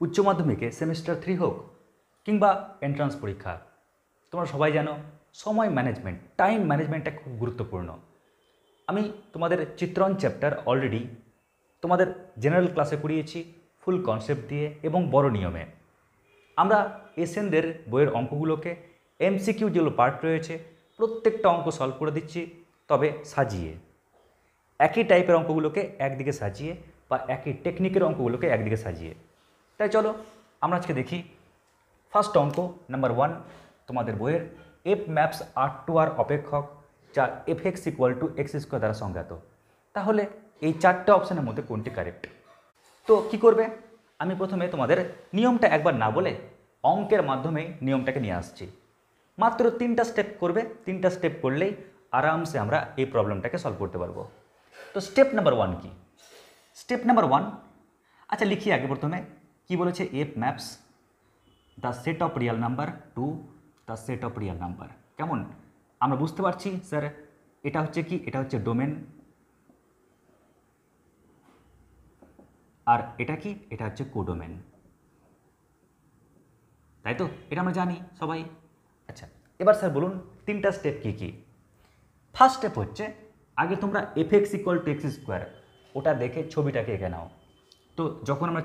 উচ্চ মাধ্যমিকে সেমিস্টার 3 হোক কিংবা এন্ট্রান্স পরীক্ষা, তোমরা সবাই জানো সময় ম্যানেজমেন্ট, টাইম ম্যানেজমেন্টটা খুব গুরুত্বপূর্ণ। আমি তোমাদের চিত্রণ চ্যাপ্টার অলরেডি তোমাদের জেনারেল ক্লাসে করিয়েছি ফুল কনসেপ্ট দিয়ে এবং বড় নিয়মে। আমরা এসএনদের বইয়ের অঙ্কগুলোকে এমসিকিউ যেগুলো পার্ট রয়েছে প্রত্যেকটা অঙ্ক সলভ করে দিচ্ছি, তবে সাজিয়ে। একই টাইপের অঙ্কগুলোকে একদিকে সাজিয়ে বা একই টেকনিকের অঙ্কগুলোকে একদিকে সাজিয়ে। তাই চলো আমরা আজকে দেখি ফার্স্ট অঙ্ক নাম্বার 1 তোমাদের বইয়ের এফ ম্যাপস R2R অপেক্ষক, যা fx = x² দ্বারা সংজ্ঞাত। তাহলে এই চারটে অপশানের মধ্যে কোনটি কারেক্ট? তো কি করবে, আমি প্রথমে তোমাদের নিয়মটা একবার না বলে অঙ্কের মাধ্যমে নিয়মটাকে নিয়ে আসছি। মাত্র 3টা স্টেপ করবে, 3টা স্টেপ করলেই আরামসে আমরা এই প্রবলেমটাকে সলভ করতে পারবো। তো স্টেপ নাম্বার 1 কি? স্টেপ নাম্বার 1, আচ্ছা লিখি আগে প্রথমে কি বলেছে, F maps the set of real number to the set of real number. কেমন আমরা বুঝতে পারছি স্যার, এটা হচ্ছে কি, এটা হচ্ছে ডোমেন, আর এটা কি, এটা হচ্ছে কোডোমেন, তাই তো? এটা আমরা জানি সবাই। আচ্ছা এবার স্যার বলুন 3টা স্টেপ কি কি? ফার্স্ট স্টেপ হচ্ছে আগে তোমরা fx = x², ওটা দেখে ছবিটাকে এঁকে নাও। তো যখন আমরা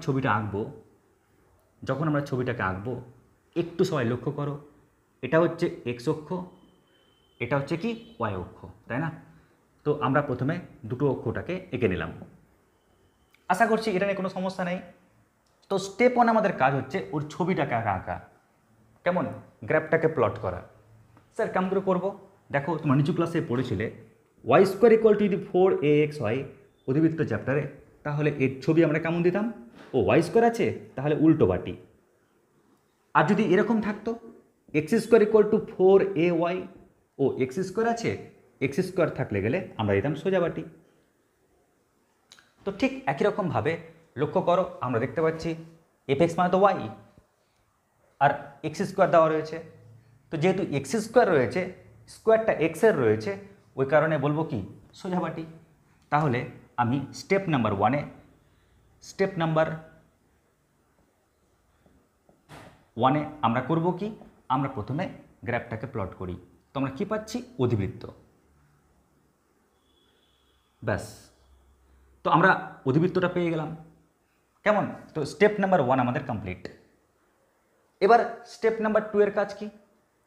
ছবিটাকে আঁকবো একটু সবাই লক্ষ্য করো, এটা হচ্ছে এক্স অক্ষ, এটা হচ্ছে কি ওয়াই অক্ষ, তাই না? তো আমরা প্রথমে দুটো অক্ষটাকে এঁকে নিলাম। আশা করছি এটা নিয়ে কোনো সমস্যা নেই। তো স্টেপ 1 আমাদের কাজ হচ্ছে ওর ছবিটাকে আঁকা। কেমন? গ্রাফটাকে প্লট করা। স্যার কেমন করে করবো? দেখো তোমরা নিচু ক্লাসে পড়েছিলে y² = 4ax অধিবৃত্ত চ্যাপ্টারে। তাহলে এর ছবি আমরা কেমন দিতাম? ও y² আছে, তাহলে উল্টো বাটি। আর যদি এরকম থাকতো x² = 4ay, ও x² আছে, x² থাকলে গেলে আমরা দিতাম সোজা বাটি। তো ঠিক একই রকমভাবে লক্ষ্য করো, আমরা দেখতে পাচ্ছি fx মানে তো y আর x² দেওয়া রয়েছে। তো যেহেতু x² রয়েছে, স্কোয়ারটা x এর রয়েছে, ওই কারণে বলবো কি সোজা বাটি। তাহলে আমি স্টেপ নাম্বার 1-এ আমরা করব কি, আমরা প্রথমে গ্রাফটাকে প্লট করি। তো আমরা কী পাচ্ছি? অধিবৃত্ত। ব্যাস, তো আমরা অধিবৃত্তটা পেয়ে গেলাম। কেমন? তো স্টেপ নাম্বার 1 আমাদের কমপ্লিট। এবার স্টেপ নাম্বার 2 এর কাজ কি?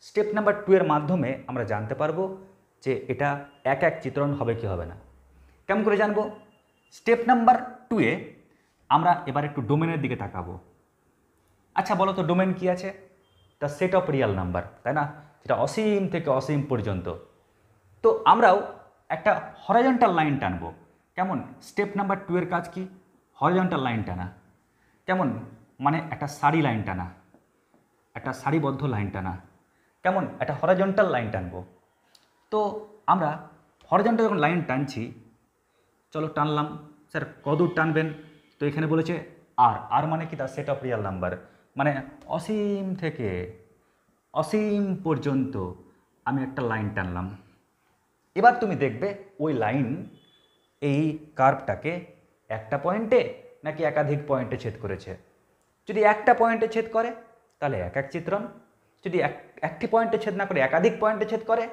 স্টেপ নাম্বার 2 এর মাধ্যমে আমরা জানতে পারবো যে এটা এক চিত্রণ হবে কি হবে না। কেমন করে জানবো? স্টেপ নাম্বার 2-এ আমরা এবার একটু ডোমেনের দিকে তাকাবো। আচ্ছা বলো তো ডোমেন কি আছে? The set of real number, তাই না? যেটা অসীম থেকে অসীম পর্যন্ত। তো আমরাও একটা হরাইজন্টাল লাইন টানবো। কেমন? স্টেপ নাম্বার 2 এর কাজ কি? হরাইজন্টাল লাইন টানা। কেমন? মানে একটা সারি লাইন টানা, একটা সারিবদ্ধ লাইন টানা। কেমন? একটা হরাইজন্টাল লাইন টানবো। তো আমরা হরাইজন্টাল যখন লাইন টানছি, চলো টানলাম। স্যার কতদূর টানবেন? তো এখানে বলেছে আর মানে কি? তার সেট অফ রিয়াল নাম্বার, মানে অসীম থেকে অসীম পর্যন্ত আমি একটা লাইন টানলাম। এবার তুমি দেখবে ওই লাইন এই কার্ভটাকে একটা পয়েন্টে নাকি একাধিক পয়েন্টে ছেদ করেছে। যদি একটা পয়েন্টে ছেদ করে তাহলে এক চিত্রণ, যদি একটি পয়েন্টে ছেদ না করে একাধিক পয়েন্টে ছেদ করে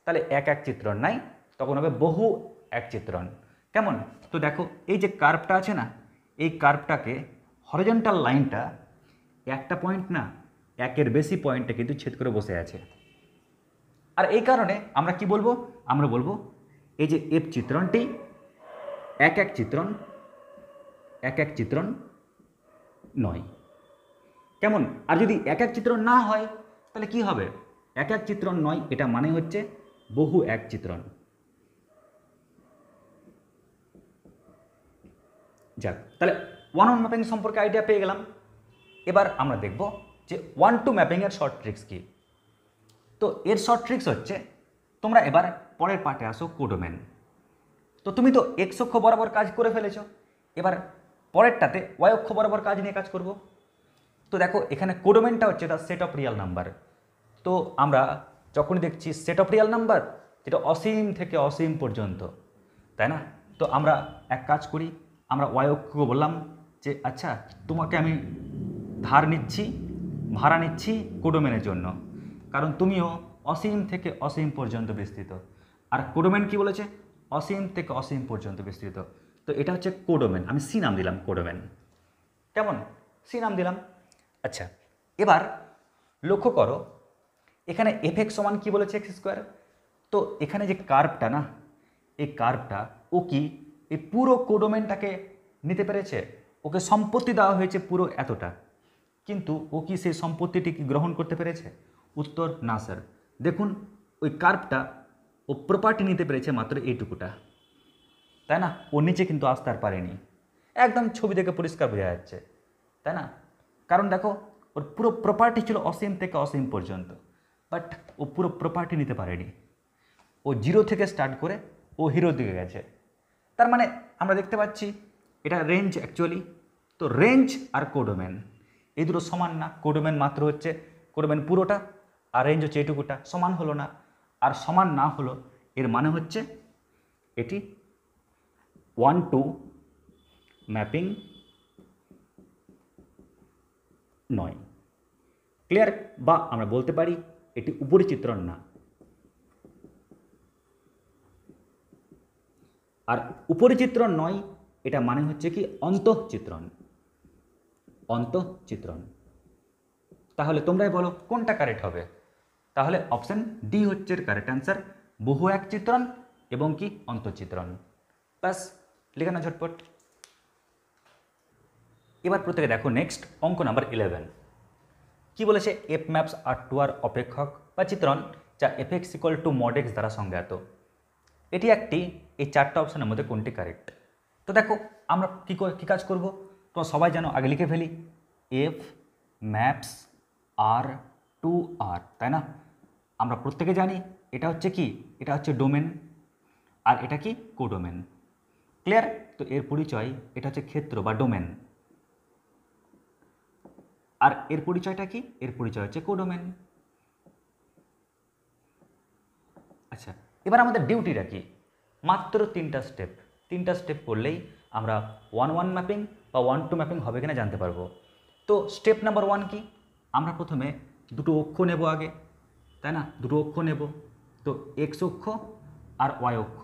তাহলে এক চিত্রণ নাই, তখন হবে বহু এক চিত্রণ। কেমন? তো দেখো এই যে কার্ভটা আছে না, এই কার্ভটাকে হরিজন্টাল লাইনটা একটা পয়েন্ট না, একের বেশি পয়েন্টে কিন্তু ছেদ করে বসে আছে। আর এই কারণে আমরা কি বলবো? আমরা বলবো এই যে এফ চিত্রণটি এক চিত্রণ নয়। কেমন? আর যদি এক চিত্রণ না হয় তাহলে কি হবে? এক চিত্রণ নয়, এটা মানে হচ্ছে বহু এক চিত্রণ। যাক, তাহলে 1-on ম্যাপিং সম্পর্কে আইডিয়া পেয়ে গেলাম। এবার আমরা দেখব যে 1-to ম্যাপিংয়ের শর্ট ট্রিক্স কি। তো এর শর্ট ট্রিক্স হচ্ছে, তোমরা এবার পরের পার্টে আসো, কোডোমেন। তো তুমি তো এক্স অক্ষ বরাবর কাজ করে ফেলেছো, এবার পরেরটাতে ওয়াই অক্ষ বরাবর কাজ নিয়ে কাজ করব। তো দেখো এখানে কোডোমেনটা হচ্ছে the set of real number. তো আমরা যখনই দেখছি সেট অফ রিয়াল নাম্বার, যেটা অসীম থেকে অসীম পর্যন্ত, তাই না? তো আমরা এক কাজ করি, আমরা ওয়াই অক্ষকে বললাম যে আচ্ছা তোমাকে আমি ধার নিচ্ছি, ভাড়া নিচ্ছি কোডোমেনের জন্য, কারণ তুমিও অসীম থেকে অসীম পর্যন্ত বিস্তৃত। আর কোডোমেন কি বলেছে? অসীম থেকে অসীম পর্যন্ত বিস্তৃত। তো এটা হচ্ছে কোডোমেন, আমি সি নাম দিলাম কোডোমেন। কেমন? সি নাম দিলাম। আচ্ছা, এবার লক্ষ্য করো এখানে এফ এক্স সমান কী বলেছে? X square. তো এখানে যে কার্ভটা না, এই কার্ভটা ও কি এই পুরো কোডোমেনটাকে নিতে পেরেছে? ওকে সম্পত্তি দেওয়া হয়েছে পুরো এতটা, কিন্তু ও কি সেই সম্পত্তিটি কি গ্রহণ করতে পেরেছে? উত্তর না স্যার। দেখুন ওই কার্ভটা ও প্রপার্টি নিতে পেরেছে মাত্র এইটুকুটা, তাই না? ও নিচে কিন্তু আসতে আর পারেনি। একদম ছবি থেকে পরিষ্কার বোঝা যাচ্ছে, তাই না? কারণ দেখো ওর পুরো প্রপার্টি ছিল অসীম থেকে অসীম পর্যন্ত, বাট ও পুরো প্রপার্টি নিতে পারেনি। ও জিরো থেকে স্টার্ট করে ও হিরোর দিকে গেছে। তার মানে আমরা দেখতে পাচ্ছি এটা রেঞ্জ অ্যাকচুয়ালি। তো রেঞ্জ আর কোডোমেন এই দুটো সমান না। কোডোমেন মাত্র হচ্ছে কোডোমেন পুরোটা, আর রেঞ্জ হচ্ছে এটুকুটা। সমান হলো না, আর সমান না হলো এর মানে হচ্ছে এটি 1-2 ম্যাপিং নয়। ক্লিয়ার? বা আমরা বলতে পারি এটি উপরিচিত্রণ না। আর উপরিচিত্রণ নয় এটা মানে হচ্ছে কি অন্তঃচিত্রণ। অন্তঃচিত্রণ। তাহলে তোমরাই বলো কোনটা কারেক্ট হবে? তাহলে অপশন ডি হচ্ছে কারেক্ট অ্যান্সার, বহু এক চিত্রণ এবং কি অন্তঃচিত্রণ। ব্যাস, লিখে না ঝটপট। এবার প্রত্যেকে দেখো নেক্সট অঙ্ক নাম্বার 11 কি বলেছে? এফ ম্যাপস আর টু আর অপেক্ষক বা চিত্রণ যা F x equal to mod x দ্বারা সংজ্ঞাত। এটি একটি, এই চারটা অপশনের মধ্যে কোনটি কারেক্ট? তো দেখো আমরা কী কাজ করব? তোমরা সবাই জানো, আগে লিখে ফেলি। এফ ম্যাপস আর টু আর, তাই না? আমরা প্রত্যেকে জানি এটা হচ্ছে কি, এটা হচ্ছে ডোমেন, আর এটা কি কোডোমেন। ক্লিয়ার? তো এর পরিচয় এটা হচ্ছে ক্ষেত্র বা ডোমেন, আর এর পরিচয়টা কি? এর পরিচয় হচ্ছে কোডোমেন। আচ্ছা, এবার আমাদের ডিউটিটা কি? মাত্র তিনটা স্টেপ করলেই আমরা 1-1 ম্যাপিং বা 1-2 ম্যাপিং হবে কিনা জানতে পারবো। তো স্টেপ নাম্বার 1 কি? আমরা প্রথমে দুটো অক্ষ নেব আগে, তাই না? দুটো অক্ষ নেব। তো এক্স অক্ষ আর ওয়াই অক্ষ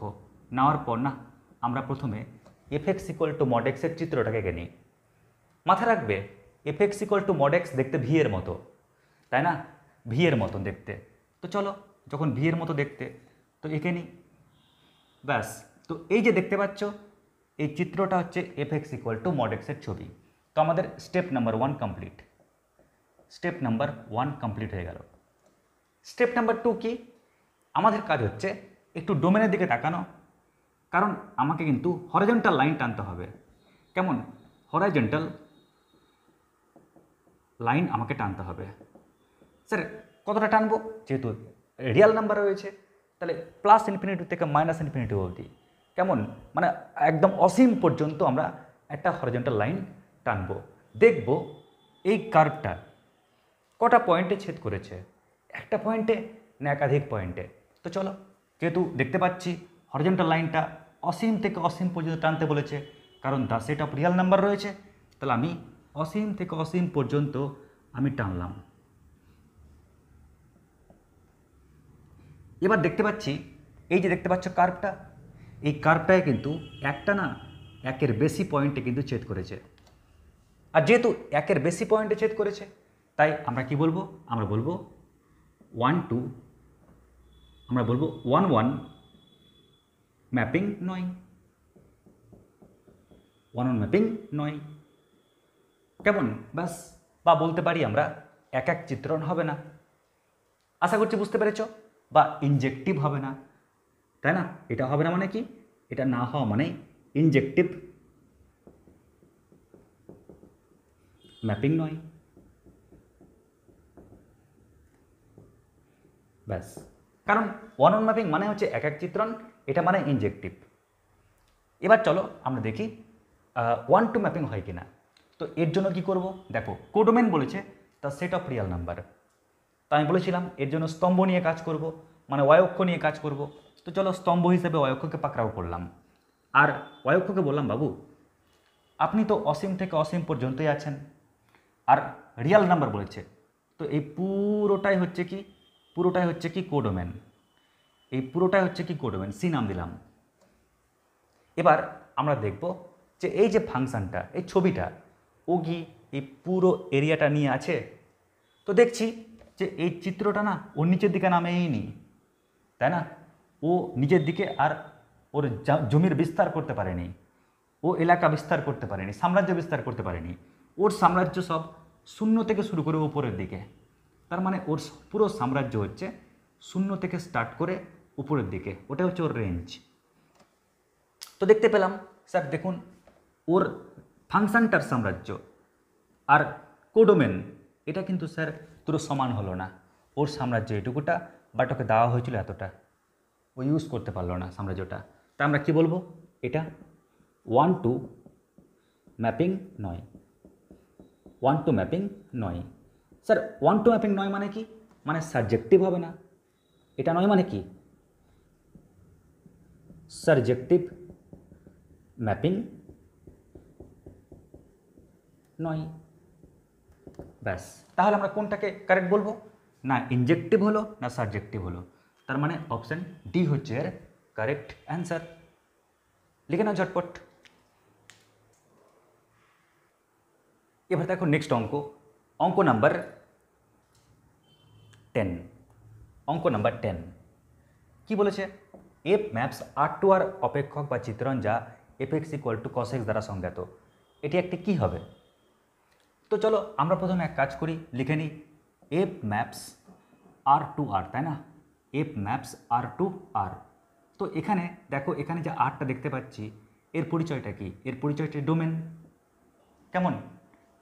নেওয়ার পর না আমরা প্রথমে F x equal to mod এক্সের চিত্রটাকে এঁকে নিই। মাথায় রাখবে F x equal to mod x দেখতে ভি এর মতো, তাই না? ভি এর মতন দেখতে। তো চলো, যখন ভি এর মতো দেখতে তো এঁকে নিই। ব্যাস। তো এই যে দেখতে পাচ্ছ এই চিত্রটা হচ্ছে F x equal to mod এক্সের ছবি। তো আমাদের step number 1 complete. Step number 1 complete হয়ে গেল। স্টেপ নাম্বার 2 কি? আমাদের কাজ হচ্ছে একটু ডোমেনের দিকে তাকানো, কারণ আমাকে কিন্তু হরাইজন্টাল লাইন টানতে হবে। কেমন? হরাইজন্টাল লাইন আমাকে টানতে হবে। স্যার কতটা টানবো? যেহেতু রিয়াল নাম্বার রয়েছে, তাহলে প্লাস ইনফিনিটি থেকে মাইনাস ইনফিনিটি অবধি। কেমন? মানে একদম অসীম পর্যন্ত আমরা একটা হরিজন্টাল লাইন টানবো। দেখব এই কার্ভটা কটা পয়েন্টে ছেদ করেছে, একটা পয়েন্টে না একাধিক পয়েন্টে। তো চলো, যেহেতু দেখতে পাচ্ছি হরিজন্টাল লাইনটা অসীম থেকে অসীম পর্যন্ত টানতে বলেছে, কারণ the set of real number রয়েছে, তাহলে আমি অসীম থেকে অসীম পর্যন্ত আমি টানলাম। এবার দেখতে পাচ্ছি এই যে দেখতে পাচ্ছ কার্ভটা, এই কার্ভটায় কিন্তু একটা না একের বেশি পয়েন্টে কিন্তু ছেদ করেছে। আর যেহেতু একের বেশি পয়েন্টে ছেদ করেছে, তাই আমরা কি বলবো? আমরা বলবো 1-2, আমরা বলবো 1-1 ম্যাপিং নয়। 1-1 ম্যাপিং নয়। কেমন? ব্যাস। বা বলতে পারি আমরা এক এক চিত্রণ হবে না। আশা করছি বুঝতে পেরেছ। বা ইনজেক্টিভ হবে না, তাই না? এটা হবে না মানে কি? এটা না হওয়া মানে ইনজেক্টিভ ম্যাপিং নয়। ব্যাস। কারণ 1-1 ম্যাপিং মানে হচ্ছে এক এক চিত্রণ, এটা মানে ইনজেক্টিভ। এবার চলো আমরা দেখি 1-2 ম্যাপিং হয় কিনা। তো এর জন্য কি করব? দেখো কোডোমেন বলেছে the set of real number. তো আমি বলেছিলাম এর জন্য স্তম্ভ নিয়ে কাজ করব, মানে ওয়াই অক্ষ নিয়ে কাজ করব। তো চলো স্তম্ভ হিসেবে ওয়াই অক্ষকে পাকড়াও করলাম, আর ওয়াই অক্ষকে বললাম বাবু আপনি তো অসীম থেকে অসীম পর্যন্তই আছেন, আর রিয়াল নাম্বার বলেছে, তো এই পুরোটাই হচ্ছে কি, পুরোটাই হচ্ছে কি কোডোমেন, এই পুরোটাই হচ্ছে কি কোডোমেন, সি নাম দিলাম। এবার আমরা দেখব যে এই যে ফাংশনটা, এই ছবিটা, ও কি এই পুরো এরিয়াটা নিয়ে আছে? তো দেখছি যে এই চিত্রটা না ওর নিচের দিকে নামেই নি, তাই না? ও নিজের দিকে আর ওর জমির বিস্তার করতে পারেনি, ও এলাকা বিস্তার করতে পারেনি, সাম্রাজ্য বিস্তার করতে পারেনি। ওর সাম্রাজ্য সব শূন্য থেকে শুরু করে উপরের দিকে। তার মানে ওর পুরো সাম্রাজ্য হচ্ছে শূন্য থেকে স্টার্ট করে উপরের দিকে, ওটা হচ্ছে ওর রেঞ্জ। তো দেখতে পেলাম স্যার, দেখুন ওর ফাংশনটার সাম্রাজ্য আর কোডোমেন এটা কিন্তু স্যার পুরো সমান হলো না। ওর সাম্রাজ্য এটুকুটা, বাট ওকে দেওয়া হয়েছিল এতটা, ও ইউজ করতে পারলো না সাম্রাজ্যটা। তা আমরা কি বলবো? এটা 1-2 ম্যাপিং নয়, 1-2 ম্যাপিং নয়। স্যার 1-2 ম্যাপিং নয় মানে কি? মানে সাবজেক্টিভ হবে না। এটা নয় মানে কি? সাবজেক্টিভ ম্যাপিং নয়, ব্যাস। তাহলে আমরা কোনটাকে কারেক্ট বলবো? না ইনজেক্টিভ হলো না সাবজেক্টিভ হলো। তার মানে অপশান ডি হচ্ছে এর কারেক্ট অ্যান্সার। লিখে নাও ঝটপট। এবার দেখো নেক্সট অঙ্ক, অঙ্ক নাম্বার 10। অঙ্ক নাম্বার 10 কি বলেছে? এফ ম্যাপস R2R অপেক্ষক বা চিত্রণ যা fx = cos x দ্বারা সংজ্ঞাত, এটি একটি কি হবে? তো চলো আমরা প্রথমে এক কাজ করি, লিখে নিই এফ ম্যাপস R2R, তাই না? F maps R2R। তো এখানে দেখো, এখানে যে আরটা দেখতে পাচ্ছি এর পরিচয়টা কি? এর পরিচয়টা ডোমেন। কেমন?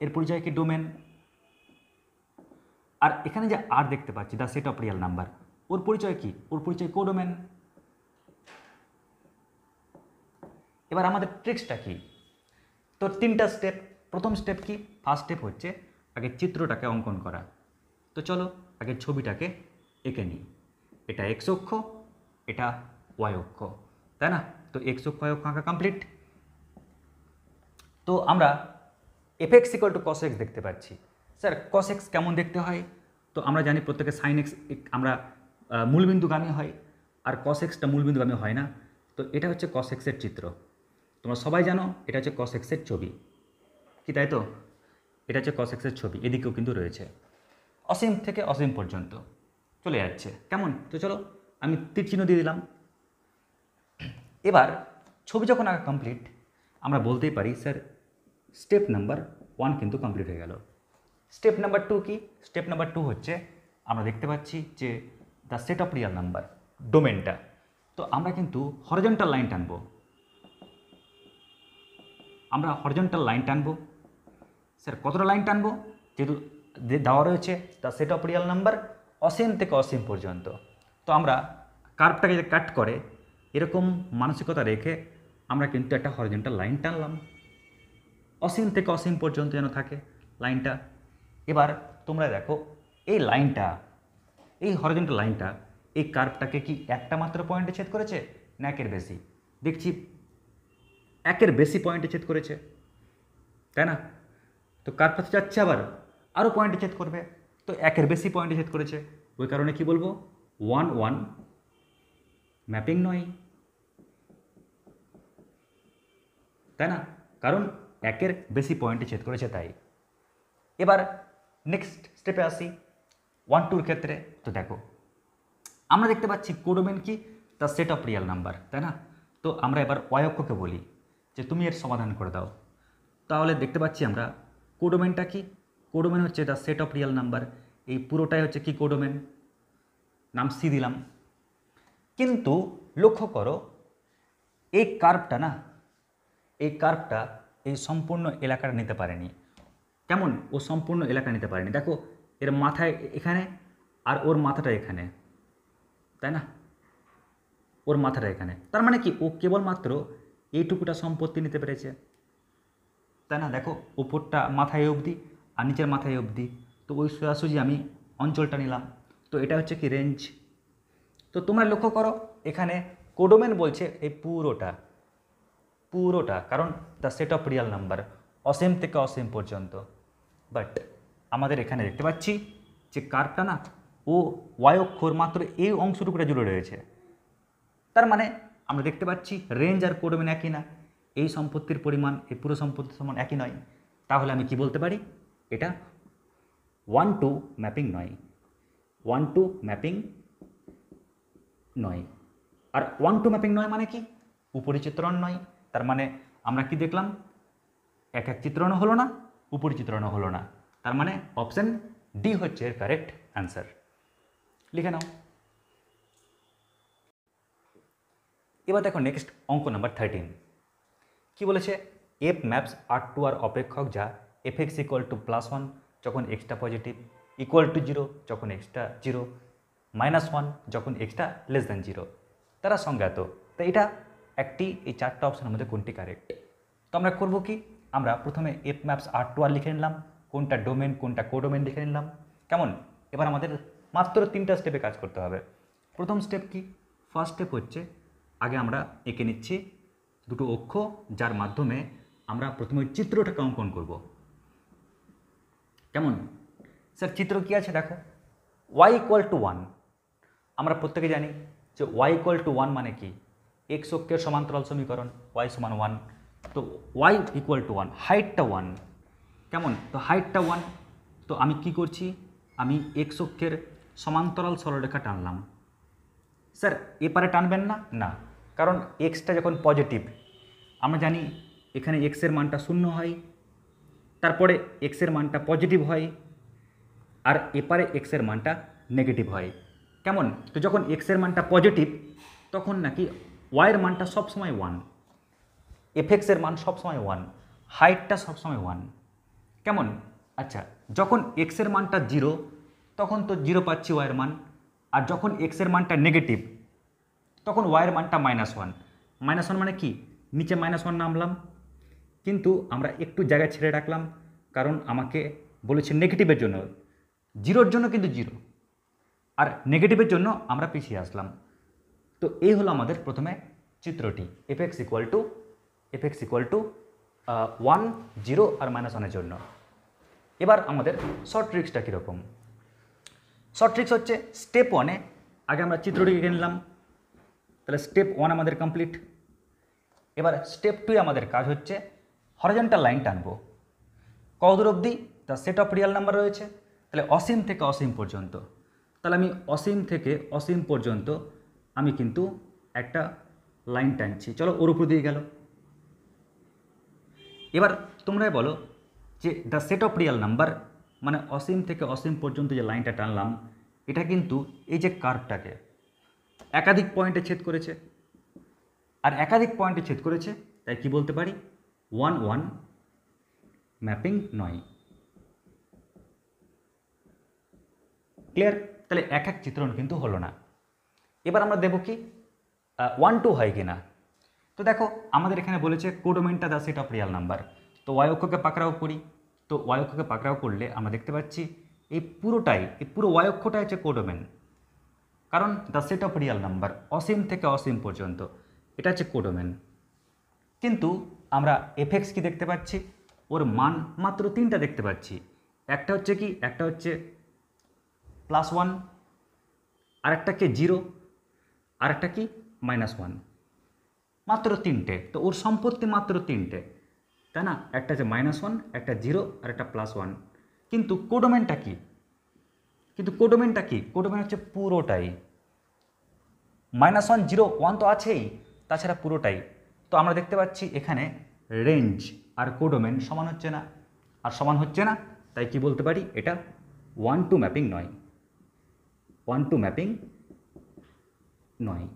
এর পরিচয় কি? ডোমেন। আর এখানে যে আর দেখতে পাচ্ছি the set of real number, ওর পরিচয় কি? ওর পরিচয় কোডোমেন। এবার আমাদের ট্রিক্সটা কি? তো 3টা স্টেপ। প্রথম স্টেপ কি? ফার্স্ট স্টেপ হচ্ছে আগে চিত্রটাকে অঙ্কন করা। তো চলো আগে ছবিটাকে এঁকে নিই। এটা এক্স অক্ষ, এটা ওয়াই অক্ষ, তাই না? তো এক্স অক্ষ ওয়াই অক্ষ আঁকা কমপ্লিট। তো আমরা fx = cos x দেখতে পাচ্ছি। স্যার cos x কেমন দেখতে হয়? তো আমরা জানি প্রত্যেকে sin x আমরা মূলবিন্দুগামী হয়, আর cos x-টা মূলবিন্দুগামী হয় না। তো এটা হচ্ছে cos x এর চিত্র, তোমরা সবাই জানো এটা হচ্ছে cos x এর ছবি, কি তাই তো? এটা হচ্ছে cos x এর ছবি, এদিকেও কিন্তু রয়েছে, অসীম থেকে অসীম পর্যন্ত চলে যাচ্ছে। কেমন? তো চলো আমি তীর চিহ্ন দিয়ে দিলাম। এবার ছবি যখন আঁকা কমপ্লিট, আমরা বলতেই পারি স্যার স্টেপ নাম্বার 1 কিন্তু কমপ্লিট হয়ে গেল। স্টেপ নাম্বার 2 কি? স্টেপ নাম্বার 2 হচ্ছে আমরা দেখতে পাচ্ছি যে the set of real number, ডোমেনটা। তো আমরা কিন্তু হরিজন্টাল লাইন টানবো, আমরা হরিজন্টাল লাইন টানবো। স্যার কতটা লাইন টানবো? যেহেতু দেওয়া রয়েছে the set of real number অসীম থেকে অসীম পর্যন্ত, তো আমরা কার্ভটাকে যে কাট করে এরকম মানসিকতা রেখে আমরা কিন্তু একটা হরিজন্টাল লাইন টানলাম, অসীম থেকে অসীম পর্যন্ত যেন থাকে লাইনটা। এবার তোমরা দেখো এই লাইনটা, এই হরিজন্টাল লাইনটা এই কার্ভটাকে কি একটা মাত্র পয়েন্টে ছেদ করেছে না একের বেশি? দেখছি একের বেশি পয়েন্টে ছেদ করেছে, তাই না? তো কার্ভটা যাচ্ছে আবার আরও পয়েন্টে ছেদ করবে, তো একের বেশি পয়েন্টে ছেদ করেছে, ওই কারণে কি বলবো? 1-1 ম্যাপিং নয়, তাই না? কারণ একের বেশি পয়েন্টে ছেদ করেছে তাই। এবার নেক্সট স্টেপে আসি 1-2 ক্ষেত্রে। তো দেখো আমরা দেখতে পাচ্ছি কোডোমেন কি? The set of real number, তাই না? তো আমরা এবার ওয়াই অক্ষকে বলি যে তুমি এর সমাধান করে দাও। তাহলে দেখতে পাচ্ছি আমরা কোডোমেনটা কি? কোডোমেন হচ্ছে the set of real number, এই পুরোটাই হচ্ছে কি কোডোমেন, নাম সি দিলাম। কিন্তু লক্ষ্য করো এই কার্ভটা না, এই কার্ভটা এই সম্পূর্ণ এলাকাটা নিতে পারেনি। কেমন? ও সম্পূর্ণ এলাকা নিতে পারেনি। দেখো এর মাথায় এখানে আর ওর মাথাটা এখানে, তাই না? ওর মাথাটা এখানে, তার মানে কি ও কেবলমাত্র এইটুকুটা সম্পত্তি নিতে পেরেছে, তাই না? দেখো উপরটা মাথায় অবধি আর নিচের মাথায় অবধি, তো ওই সোজাসুজি আমি অঞ্চলটা নিলাম, তো এটা হচ্ছে কি রেঞ্জ। তো তোমরা লক্ষ্য করো এখানে কোডোমেন বলছে এই পুরোটা, পুরোটা, কারণ the set of real number অসীম থেকে অসীম পর্যন্ত। বাট আমাদের এখানে দেখতে পাচ্ছি যে কার্ভটা না ও ওয়াই অক্ষর মাত্র এই অংশটুকুটা জুড়ে রয়েছে। তার মানে আমরা দেখতে পাচ্ছি রেঞ্জ আর কোডোমেন একই না, এই সম্পত্তির পরিমাণ এই পুরো সম্পত্তির সমান একই নয়। তাহলে আমি কি বলতে পারি, এটা 1-to ম্যাপিং নয়, 1-to ম্যাপিং নয়। আর 1-to ম্যাপিং নয় মানে কি, উপরি চিত্রণ নয়। তার মানে আমরা কি দেখলাম, এক এক চিত্রণও হলো না, উপরি চিত্রণও হলো না। তার মানে অপশন ডি হচ্ছে এর কারেক্ট অ্যান্সার। লিখে নাও। এবার দেখো নেক্সট অঙ্ক নাম্বার 13 কি বলেছে, এফ ম্যাপস R2 আর অপেক্ষক যা fx +1 যখন এক্সটা পজিটিভ, =0 যখন এক্সটা 0, -1 যখন এক্সটা <0 তারা সংজ্ঞাত। তো এটা একটি এই চারটা অপশনের মধ্যে কোনটি কারেক্ট। তো আমরা করবো কি, আমরা প্রথমে এফ ম্যাপস R2 আর লিখে নিলাম, কোনটা ডোমেন কোনটা কোডোমেন লিখে নিলাম। কেমন, এবার আমাদের মাত্র 3টা স্টেপে কাজ করতে হবে। প্রথম স্টেপ কি, ফার্স্ট স্টেপ হচ্ছে আগে আমরা এঁকে নিচ্ছি দুটো অক্ষ, যার মাধ্যমে আমরা প্রথমে ওই চিত্রটাকে অঙ্কন করব। কেমন স্যার, চিত্র কি আছে দেখো, y = 1। আমরা প্রত্যেকে জানি যে y = 1 মানে কি, এক্স অক্ষের সমান্তরাল সমীকরণ y = 1। তো y = 1, হাইটটা 1। কেমন, তো হাইটটা 1। তো আমি কি করছি, আমি এক্স অক্ষের সমান্তরাল সরলরেখা টানলাম। স্যার এপারে টানবেন না, না, কারণ এক্সটা যখন পজিটিভ আমরা জানি এখানে এক্সের মানটা 0 হয়, তারপরে এক্সের মানটা পজিটিভ হয়, আর এপারে এক্সের মানটা নেগেটিভ হয়। কেমন, তো যখন এক্সের মানটা পজিটিভ তখন নাকি ওয়াইয়ের মানটা সবসময় 1, এফএক্সের মান সবসময় 1, হাইটটা সবসময় 1। কেমন, আচ্ছা যখন এক্সের মানটা 0 তখন তো 0 পাচ্ছি ওয়াইয়ের মান, আর যখন এক্সের মানটা নেগেটিভ তখন ওয়াইয়ের মানটা -1। -1 মানে কি, নিচে -1 নামলাম, কিন্তু আমরা একটু জায়গা ছেড়ে রাখলাম, কারণ আমাকে বলেছে নেগেটিভের জন্য, 0-র জন্য কিন্তু 0, আর নেগেটিভের জন্য আমরা পিছিয়ে আসলাম। তো এই হলো আমাদের প্রথমে চিত্রটি, fx = 1, 0 আর -1-এর জন্য। এবার আমাদের শর্ট ট্রিক্সটা কীরকম, শর্ট ট্রিক্স হচ্ছে স্টেপ 1-এ আগে আমরা চিত্রটি এঁকে নিলাম, তাহলে স্টেপ 1 আমাদের কমপ্লিট। এবার স্টেপ 2-এ আমাদের কাজ হচ্ছে হরিজন্টাল লাইন টানবো। কতদূর অবধি, the set of real number রয়েছে, তাহলে অসীম থেকে অসীম পর্যন্ত। তাহলে আমি অসীম থেকে অসীম পর্যন্ত আমি কিন্তু একটা লাইন টানছি, চলো ওর উপর দিয়ে গেল। এবার তোমরাই বলো যে the set of real number মানে অসীম থেকে অসীম পর্যন্ত যে লাইনটা টানলাম, এটা কিন্তু এই যে কার্ভটাকে একাধিক পয়েন্টে ছেদ করেছে, আর একাধিক পয়েন্টে ছেদ করেছে, তাই কি বলতে পারি, 1-1 ম্যাপিং নয়। ক্লিয়ার, তাহলে এক এক চিত্রণ কিন্তু হলো না। এবার আমরা দেবো কি 1-2 হয় কি না। তো দেখো আমাদের এখানে বলেছে কোডোমেনটা the set of real number, তো ওয়াই অক্ষকে পাকড়াও করি। তো ওয়াই অক্ষকে পাকড়াও করলে আমরা দেখতে পাচ্ছি এই পুরো ওয়াই অক্ষটাই হচ্ছে কোডোমেন, কারণ the set of real number অসীম থেকে অসীম পর্যন্ত এটা হচ্ছে কোডোমেন। কিন্তু আমরা এফএক্স কি দেখতে পাচ্ছি, ওর মান মাত্র 3টা দেখতে পাচ্ছি। একটা হচ্ছে কি, একটা হচ্ছে +1, আরেকটা কি 0, আরেকটা কি -1, মাত্র 3টে। তো ওর সম্পত্তি মাত্র 3টে, তাই না, একটা হচ্ছে -1, একটা 0 আর একটা +1। কিন্তু কোডোমেনটা কি, কোডোমেন হচ্ছে পুরোটাই, -1, 0, 1 তো আছেই, তাছাড়া পুরোটাই। তো আমরা দেখতে পাচ্ছি এখানে রেঞ্জ আর কোডোমেন সমান হচ্ছে না, আর সমান হচ্ছে না, তাই কি বলতে পারি, এটা 1-2 ম্যাপিং নয়, 1-2 ম্যাপিং নয়।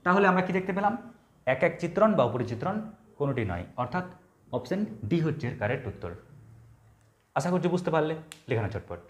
তাহলে আমরা কি দেখতে পেলাম, এক এক চিত্রণ বা উপরিচিত্রণ কোনোটি নয়, অর্থাৎ অপশন ডি হচ্ছে কারেক্ট উত্তর। আশা করছি বুঝতে পারলে, লেখানো চটপট।